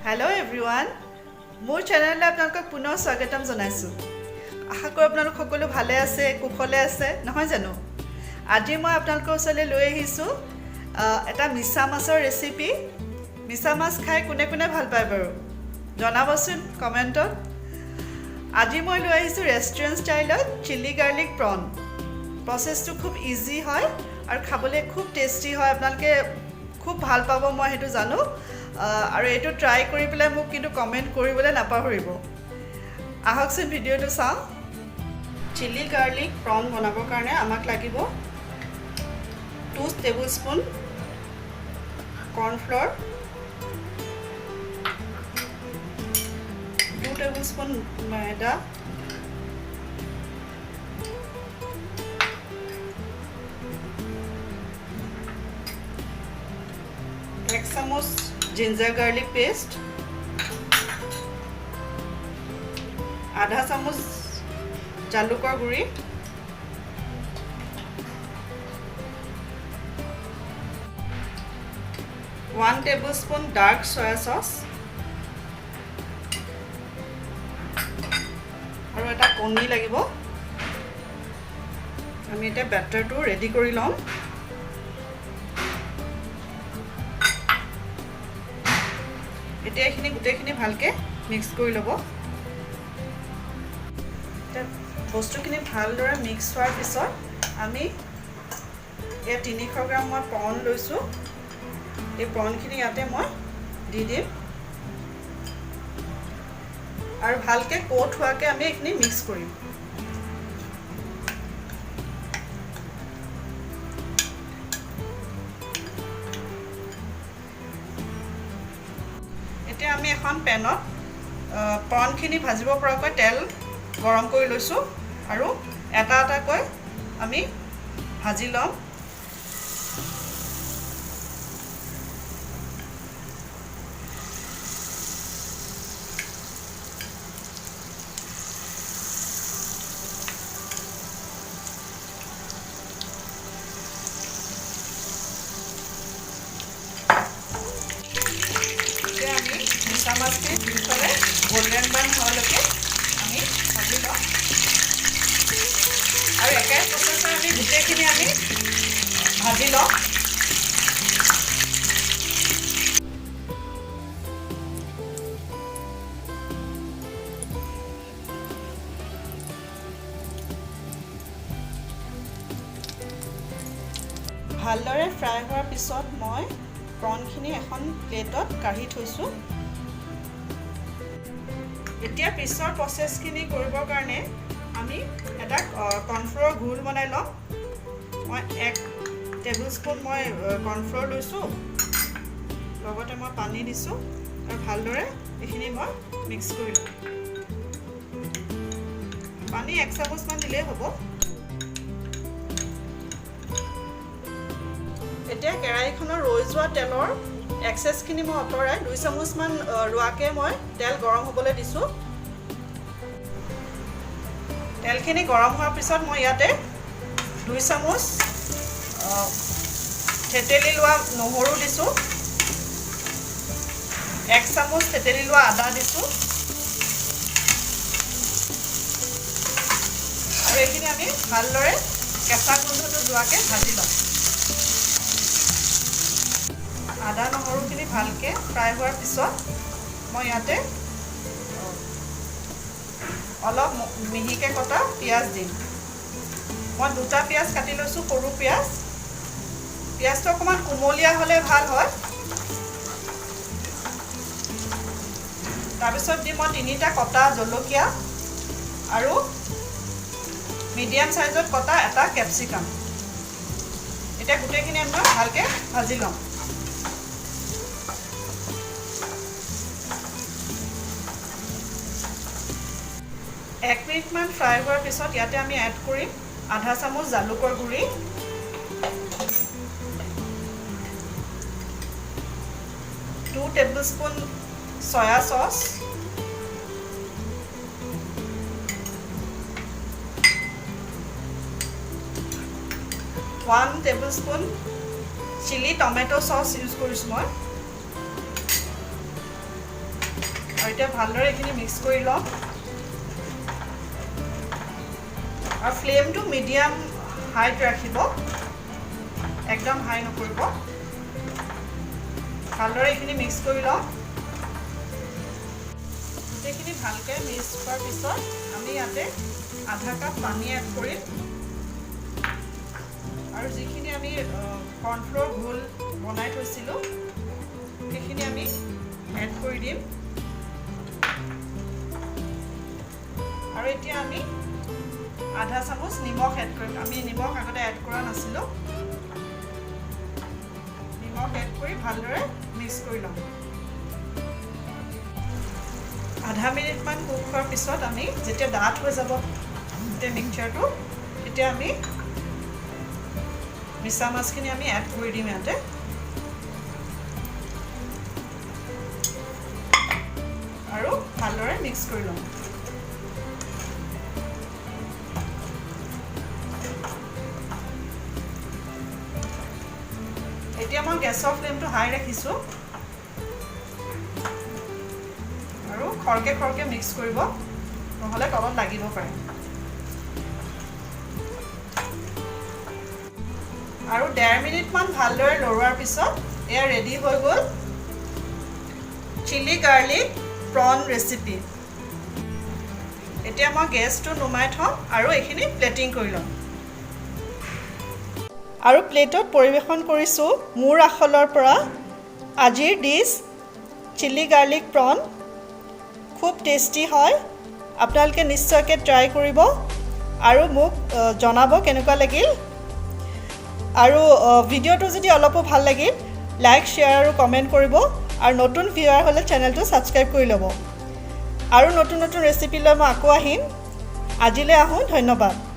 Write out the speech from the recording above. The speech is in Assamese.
हेलो एवरीवन मोर चैनल आपनालोকক पुनः स्वागतम जनाइছো आशा करो आपनालोक সকলো ভালে আছে কুশলে আছে নহয় জানো আজি মই आपनालोকৰ ওচৰলৈ লৈ আহিছো এটা মিছা মাছৰ ৰেচিপি মিছা মাছ খাই কোনে কোনে ভাল পায় বাৰু জনাবচোন কমেন্টত আজি মই লৈ আহিছো ৰেষ্টুৰেন্ট ষ্টাইলত চিলি গাৰ্লিক প্ৰন প্ৰসেসটো খুব ইজি হয় আৰু খাবলৈ খুব টেস্টি হয় আপোনালোকে খুব ভাল পাব মই হেতু জানো আৰু এটো ট্ৰাই কৰি পেলাই মোক কিন্তু কমেন্ট কৰিবলৈ নাপাহৰিব আহকচোন ভিডিওটো চাও চিলি গাৰ্লিক প্ৰন বনাবৰ কাৰণে আমাক লাগিব 2 টেবুলস্পুন কৰ্ন ফ্লোৰ 2 টেবুলস্পুন ময়দা 1 চামুচ जिंजर गार्लिक पेस्ट आधा चामच जालुकर गुड़ी 1 टेबलस्पून डार्क सोया सस और एटा कणी লাগিব আমি এটা ব্যাটাৰটো ৰেডি কৰি লম এতিয়া এখিনি গুটেখিনি ভালকে মিক্স কৰি লব এটা বস্তুখিনি ভালদৰে মিক্স হোৱাৰ পিছত আমি এই 300 গ্ৰাম মই প্ৰন লৈছো এই প্ৰনখিনি ইয়াতে মই দি দিম আৰু ভালকে কোট হোৱাকে আমি এখিনি মিক্স কৰিম আমি এখন পেনত প্ৰনখিনি ভাজিব পৰাকৈ তেল গৰম কৰি লৈছো আৰু এটা এটাকৈ আমি ভাজি লম मिसा माछ के दुफाले गोल्डन ब्राउन होलके आमी भाजी लम और एके प्रसेसर आमी गुटेखिनि आमी भाजी लम ভালদৰে ফ্ৰাই হোৱাৰ পিছত মই প্ৰনখিনি এখন প্লেটত কাঢ়ি থৈছো এতিয়া পিছৰ প্ৰসেসখিনি কৰিবৰ কাৰণে আমি এটা কৰ্নফ্লোৰ ঘোল বনাই লম মই 1 টেবুলস্পুন মই কৰ্নফ্লোৰ লৈছো লগতে মই পানী দিছো আৰু ভালদৰে এখিনি মই মিক্স কৰি লম পানী 1 চামুচ মান দিলে হ'ব এতিয়া কেৰাহীখনৰ ৰৈ যোৱা তেলৰ এক্সেসখিনি মই অতৰাই 2 চামুচ মান ৰুৱাকে মই তেল গৰম হ'বলৈ দিছো তেলখিনি গৰম হোৱাৰ পিছত মই ইয়াতে 2 চামুচ থেতেলি লোৱা নহৰু দিছো 1 চামুচ থেতেলি লোৱা আদা দিছো আৰু এইখিনি আমি ভালদৰে কেঁচা গোন্ধটো যোৱাকে ভাজি লম आदा নহৰুখিনি ভালকে ফ্ৰাই হোৱাৰ পিছত মই ইয়াতে অলপ মিহিকে কটা পিয়াজ দিম মই দুটা পিয়াজ কাটি লৈছো সৰু পিয়াজ পিয়াজটো অকমান কুমলীয়া হলে ভাল হয় তাৰ পিছত দিম মই 3টা কটা জলকীয়া আৰু মিডিয়াম সাইজত কটা এটা ক্যাপসিকাম এটা গুটেখিনি আমি ভালকে ভাজি লম 1 মিনিট মান ফ্ৰাই হোৱাৰ পিছত ইয়াতে আমি এড কৰিম আধা চামুচ জালুকৰ গুড়ি 2 tablespoon soya sauce 1 tablespoon chilli tomato sauce use কৰিছো মই আৰু এতিয়া ভালদৰে এইখিনি মিক্স কৰি লওঁ আৰু ফ্লেমটো মিডিয়াম হাইত ৰাখিব একদম হাই নকৰিব ভালদৰে এইখিনি মিক্স কৰি লওঁ এইখিনি ভালকৈ মিক্স কৰাৰ পিছত আমি ইয়াতে আধা কাপ পানী এড কৰিম আৰু যিখিনি আমি কৰ্ণফ্ল'ৰ ঘোল বনাই থৈছিলোঁ সেইখিনি আমি এড কৰি দিম আৰু এতিয়া আমি আধা চামুচ নিমখ এড কৰিম আমি নিমখ আগতে এড কৰা নাছিলোঁ নিমখ এড কৰি ভালদৰে মিক্স কৰি ল'ম আধা মিনিটমান কুক কৰাৰ পিছত আমি যেতিয়া ডাঠ হৈ যাব গোটেই মিক্সচাৰটো তেতিয়া আমি মিছা মাছখিনি আমি এড কৰি দিম ইয়াতে আৰু ভালদৰে মিক্স কৰি ল'ম এতিয়া মই গেছৰ ফ্লেমটো হাই ৰাখিছোঁ আৰু খৰকে খৰকে মিক্স কৰিব নহ'লে তলত লাগিব পাৰে আৰু 1.5 মিনিটমান ভালদৰে লৰোৱাৰ পিছত এয়া ৰেডি হৈ গ'ল চিলি গাৰ্লিক প্ৰন ৰেচিপি এতিয়া মই গেছটো নুমাই থওঁ আৰু এইখিনি প্লেটিং কৰি ল'ম আৰু প্লেটত পৰিৱেশন কৰিছোঁ মোৰ আখলৰ পৰা আজিৰ ডিছ চিলি গাৰ্লিক প্ৰন খুব টেষ্টি হয় আপোনালোকে নিশ্চয়কৈ ট্ৰাই কৰিব আৰু মোক জনাব কেনেকুৱা লাগিল আৰু ভিডিঅ'টো যদি অলপো ভাল লাগিল লাইক শ্বেয়াৰ আৰু কমেণ্ট কৰিব আৰু নতুন ভিউৱাৰ হ'লে চেনেলটো ছাবস্ক্ৰাইব কৰি ল'ব আৰু নতুন নতুন ৰেচিপি লৈ মই আকৌ আহিম আজিলৈ আহোঁ ধন্যবাদ